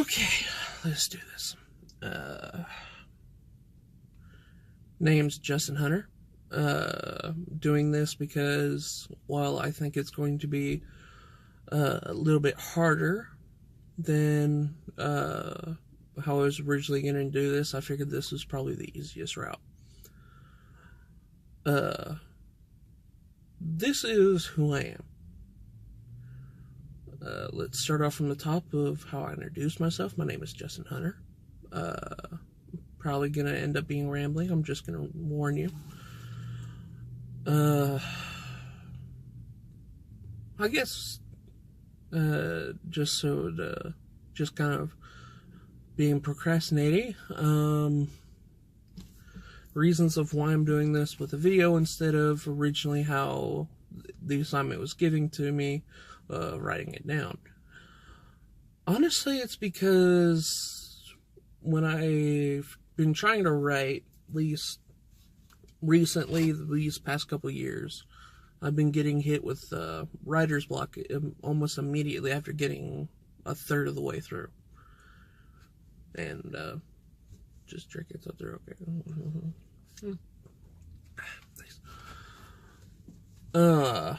Okay, let's do this. Name's Justin Hunter. Doing this because, while I think it's going to be a little bit harder than how I was originally going to do this, I figured this was probably the easiest route. This is who I am. Let's start off from the top of how I introduce myself. My name is Justin Hunter. Probably going to end up being rambling. I'm just going to warn you. I guess, just kind of being procrastinating. Reasons of why I'm doing this with a video instead of originally how the assignment was given to me, writing it down. Honestly, it's because when I've been trying to write, at least recently, these past couple years, I've been getting hit with writer's block almost immediately after getting a third of the way through. And just drinking so they're okay. Nice.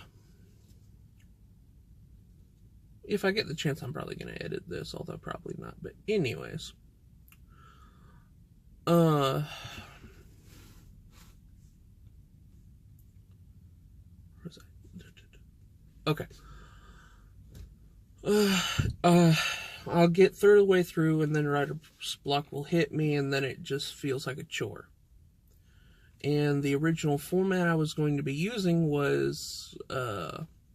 If I get the chance, I'm probably going to edit this, although probably not. But anyways. Okay. I'll get third of the way through, and then writer's block will hit me, and then it just feels like a chore. And the original format I was going to be using was,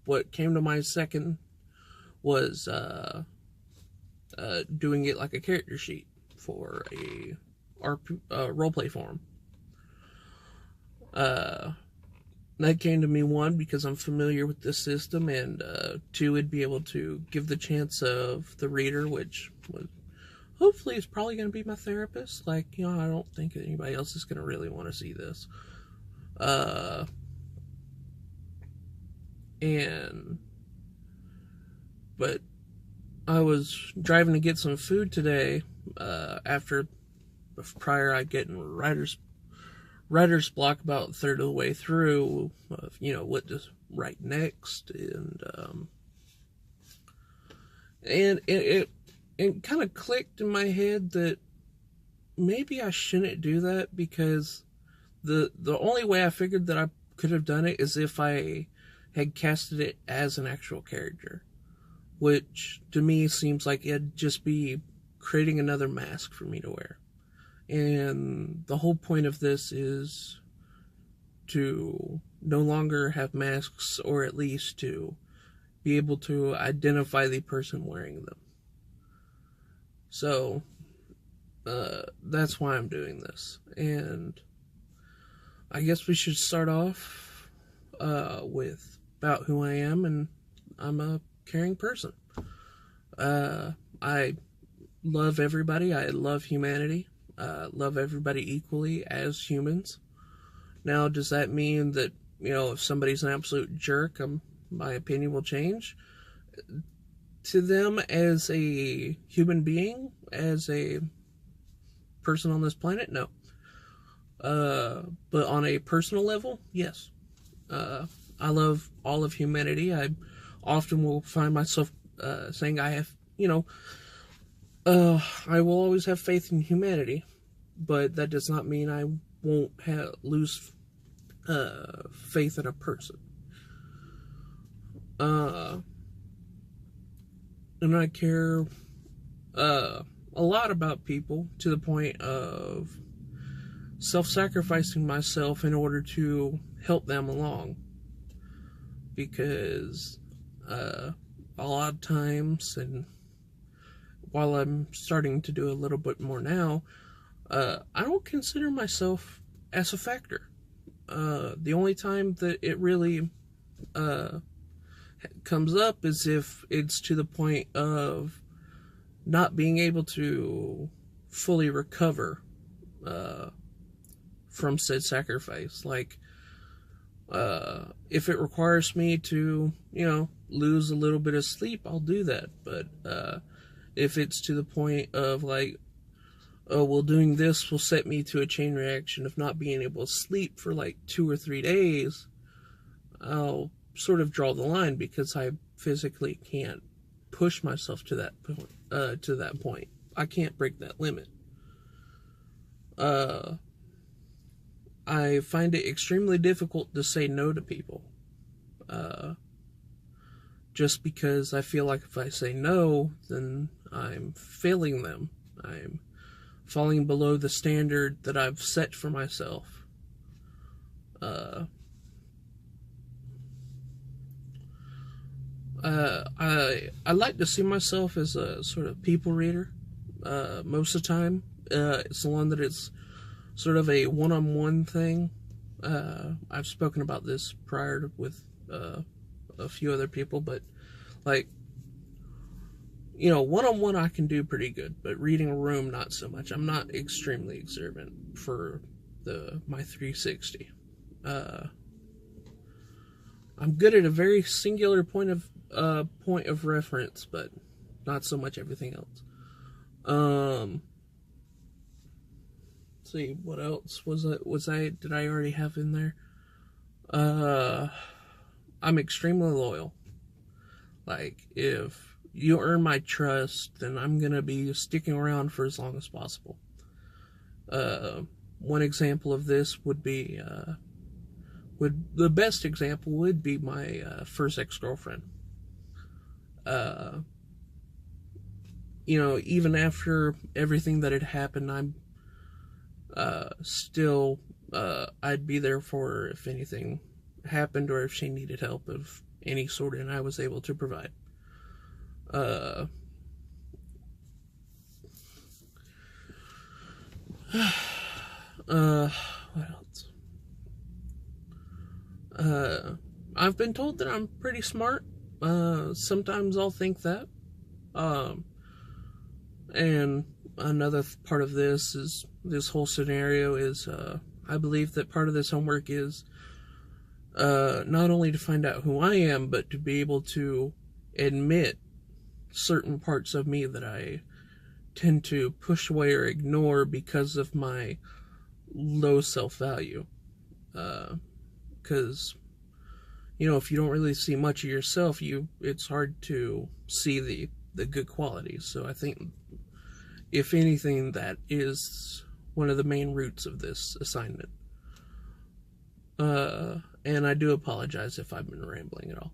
what came to mind second was doing it like a character sheet for a roleplay forum. That came to me, one, because I'm familiar with this system, and two, it'd be able to give the chance of the reader, which would, hopefully is probably going to be my therapist. Like, you know, I don't think anybody else is going to really want to see this. But I was driving to get some food today, prior I get in writer's block about a third of the way through, you know, what to write next, and it kind of clicked in my head that maybe I shouldn't do that, because the only way I figured that I could have done it is if I had casted it as an actual character, which to me seems like it'd just be creating another mask for me to wear. And the whole point of this is to no longer have masks, or at least to be able to identify the person wearing them. So, that's why I'm doing this. And I guess we should start off with about who I am, and I'm a caring person. I love everybody. I love humanity. Love everybody equally as humans. Now, does that mean that, you know, if somebody's an absolute jerk, my opinion will change? To them, as a human being, as a person on this planet, no. But on a personal level, yes. I love all of humanity. I often will find myself saying I have, you know, I will always have faith in humanity, but that does not mean I won't lose faith in a person. And I care a lot about people, to the point of self-sacrificing myself in order to help them along. Because a lot of times, and while I'm starting to do a little bit more now, I don't consider myself as a factor. The only time that it really comes up is if it's to the point of not being able to fully recover from said sacrifice. Like, if it requires me to, you know, lose a little bit of sleep, I'll do that. But if it's to the point of like, oh, well, doing this will set me to a chain reaction of not being able to sleep for like 2 or 3 days, I'll sort of draw the line, because I physically can't push myself to that point. I can't break that limit. I find it extremely difficult to say no to people. Just because I feel like if I say no, then I'm failing them. I'm falling below the standard that I've set for myself. I like to see myself as a sort of people reader. Most of the time, it's the one that it's sort of a one-on-one thing. I've spoken about this prior with a few other people, but like, you know, one-on-one I can do pretty good, but reading a room, not so much. I'm not extremely observant for my 360. I'm good at a very singular point of reference, but not so much everything else. Let's see, what else did I already have in there? I'm extremely loyal. Like, if you earn my trust, then I'm gonna be sticking around for as long as possible. One example of this would be, the best example would be my first ex-girlfriend. You know, even after everything that had happened, I'm still, I'd be there for her if anything happened, or if she needed help of any sort, and I was able to provide. What else? I've been told that I'm pretty smart. Sometimes I'll think that. And another part of this whole scenario is, I believe that part of this homework is not only to find out who I am, but to be able to admit certain parts of me that I tend to push away or ignore because of my low self-value. Because, you know, if you don't really see much of yourself, it's hard to see the good qualities. So I think, if anything, that is one of the main roots of this assignment. And I do apologize if I've been rambling at all.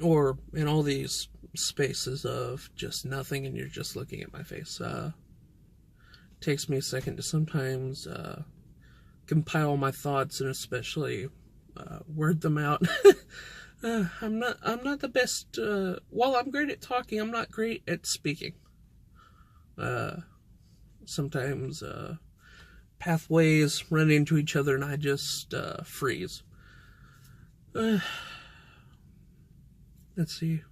Or in all these spaces of just nothing and you're just looking at my face. Takes me a second to sometimes compile my thoughts, and especially word them out. I'm not the best, while I'm great at talking, I'm not great at speaking. Sometimes pathways run into each other and I just freeze. Let's see.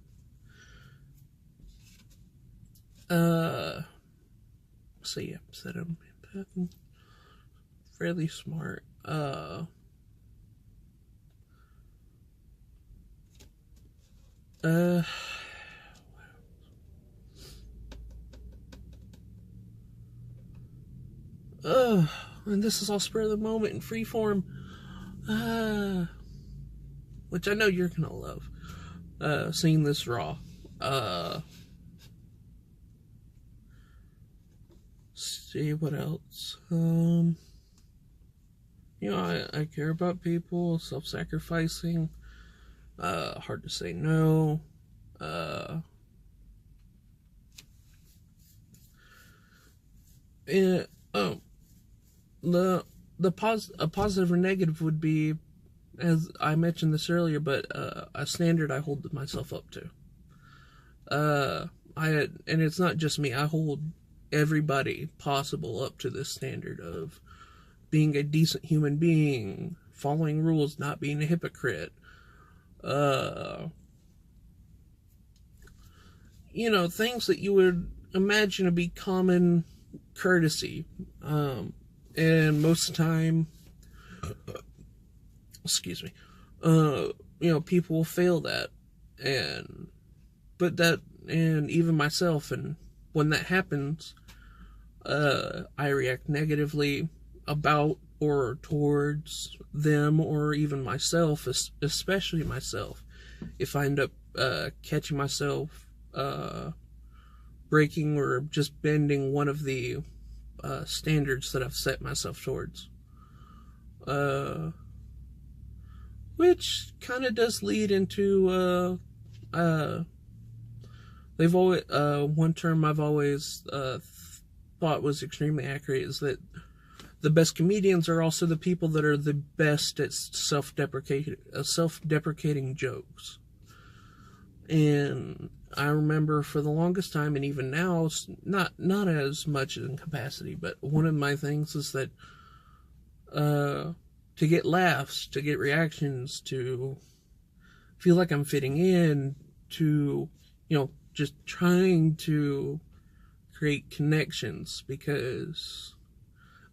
So yeah, said I'm fairly smart. And this is all spur of the moment in free form, which I know you're gonna love, seeing this raw. See what else. You know, I care about people, self-sacrificing, hard to say no, and, a positive or negative would be, as I mentioned this earlier, but a standard I hold myself up to. And it's not just me. I hold everybody possible up to this standard of being a decent human being, following rules, not being a hypocrite. You know, things that you would imagine to be common courtesy. And most of the time, excuse me, you know, people will fail that. And but that, and even myself, and when that happens, I react negatively about or towards them, or even myself, especially myself. If I end up catching myself breaking or just bending one of the standards that I've set myself towards. Which kind of does lead into they've always one term I've always thought was extremely accurate is that the best comedians are also the people that are the best at self-deprecating jokes. And I remember for the longest time, and even now, not as much in capacity, but one of my things is that to get laughs, to get reactions, to feel like I'm fitting in, to, just trying to create connections, because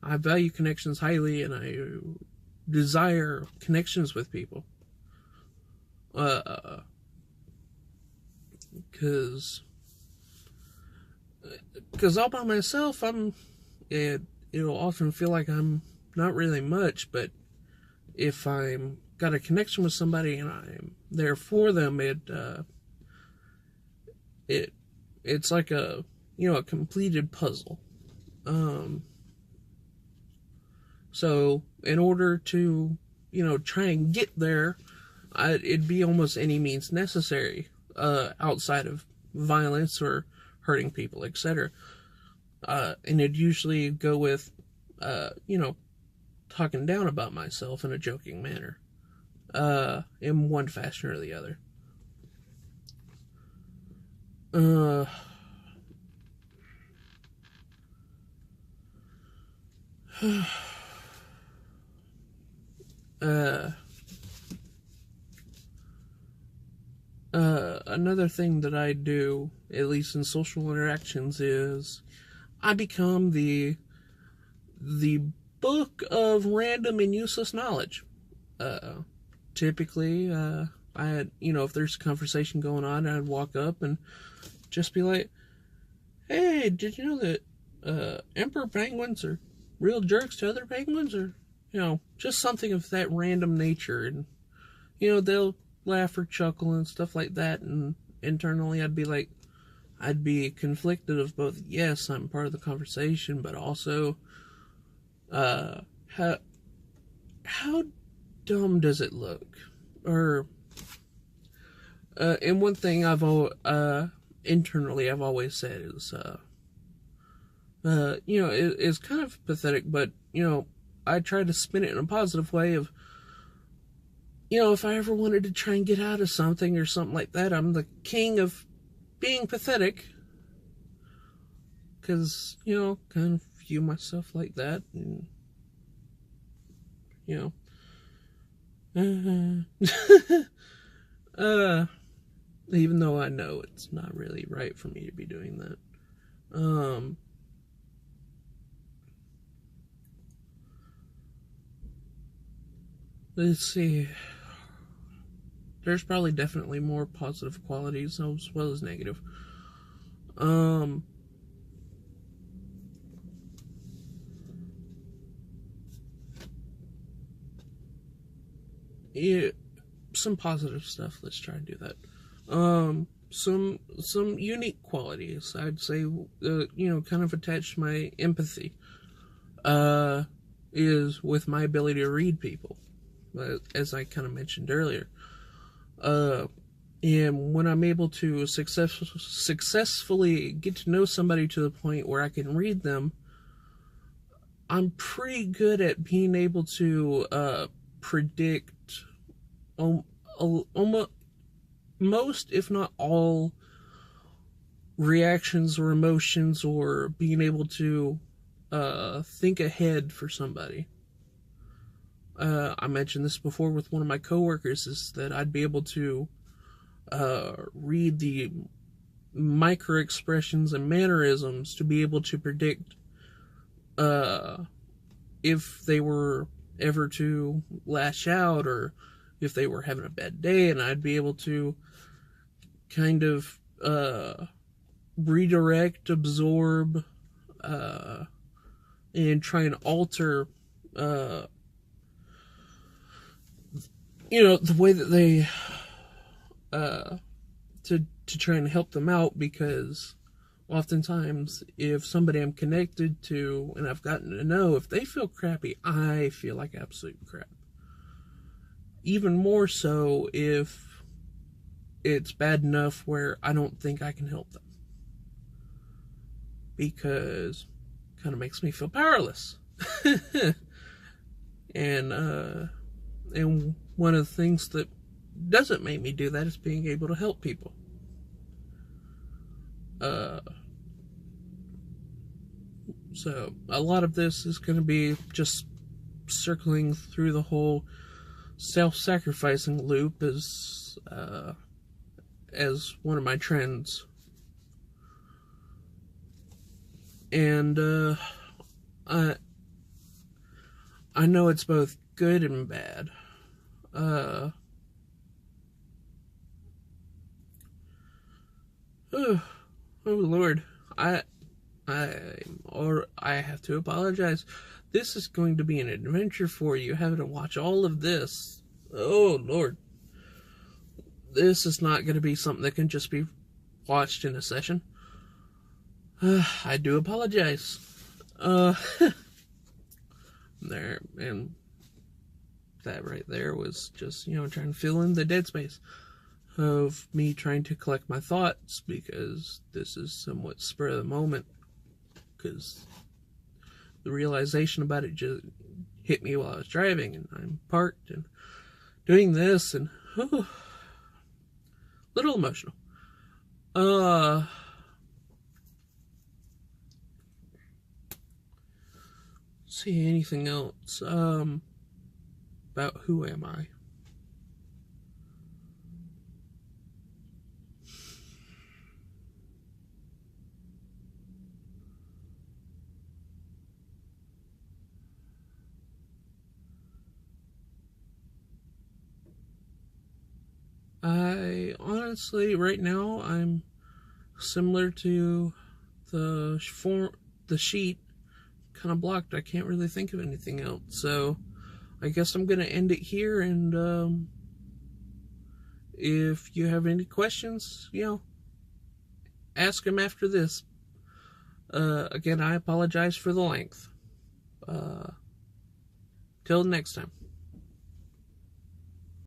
I value connections highly and I desire connections with people. Because all by myself, it'll often feel like I'm not really much, but if I'm got a connection with somebody and I'm there for them, it's like a completed puzzle. So in order to try and get there, it'd be almost any means necessary, outside of violence or hurting people, etc. And it'd usually go with talking down about myself in a joking manner, in one fashion or the other. Another thing that I do, at least in social interactions, is I become the book of random and useless knowledge. Typically, if there's a conversation going on, I'd walk up and just be like, "Hey, did you know that emperor penguins are real jerks to other penguins?" Or, just something of that random nature. And, they'll laugh or chuckle and stuff like that. And internally, I'd be conflicted of both, yes, I'm part of the conversation, but also, how dumb does it look? Or, and one thing internally I've always said is, it's kind of pathetic, but, I try to spin it in a positive way of, if I ever wanted to try and get out of something or something like that, I'm the king of being pathetic. Because, kind of view myself like that. And, even though I know it's not really right for me to be doing that. Let's see. There's probably definitely more positive qualities as well as negative. Some positive stuff. Let's try and do that. Some unique qualities. I'd say, kind of attached to my empathy. Is with my ability to read people, as I kind of mentioned earlier. And when I'm able to successfully get to know somebody to the point where I can read them, I'm pretty good at being able to predict almost most, if not all, reactions or emotions, or being able to think ahead for somebody. I mentioned this before with one of my coworkers, is that I'd be able to read the micro expressions and mannerisms to be able to predict if they were ever to lash out, or if they were having a bad day, and I'd be able to kind of redirect, absorb, and try and alter, the way that they, to try and help them out, because oftentimes if somebody I'm connected to and I've gotten to know, if they feel crappy, I feel like absolute crap. Even more so if it's bad enough where I don't think I can help them. Because it kind of makes me feel powerless. And one of the things that doesn't make me do that is being able to help people. So a lot of this is going to be just circling through the whole self-sacrificing loop as one of my trends. And I know it's both good and bad. Oh Lord, I have to apologize. This is going to be an adventure for you, having to watch all of this. Oh Lord, this is not going to be something that can just be watched in a session. I do apologize. There, and that right there was just, trying to fill in the dead space of me trying to collect my thoughts, because this is somewhat spur of the moment, because the realization about it just hit me while I was driving, and I'm parked and doing this, and little emotional. See anything else about who am I? I honestly, right now, I'm similar to the sheet, kind of blocked. I can't really think of anything else. So I guess I'm going to end it here. And if you have any questions, ask them after this. Again, I apologize for the length. Till next time.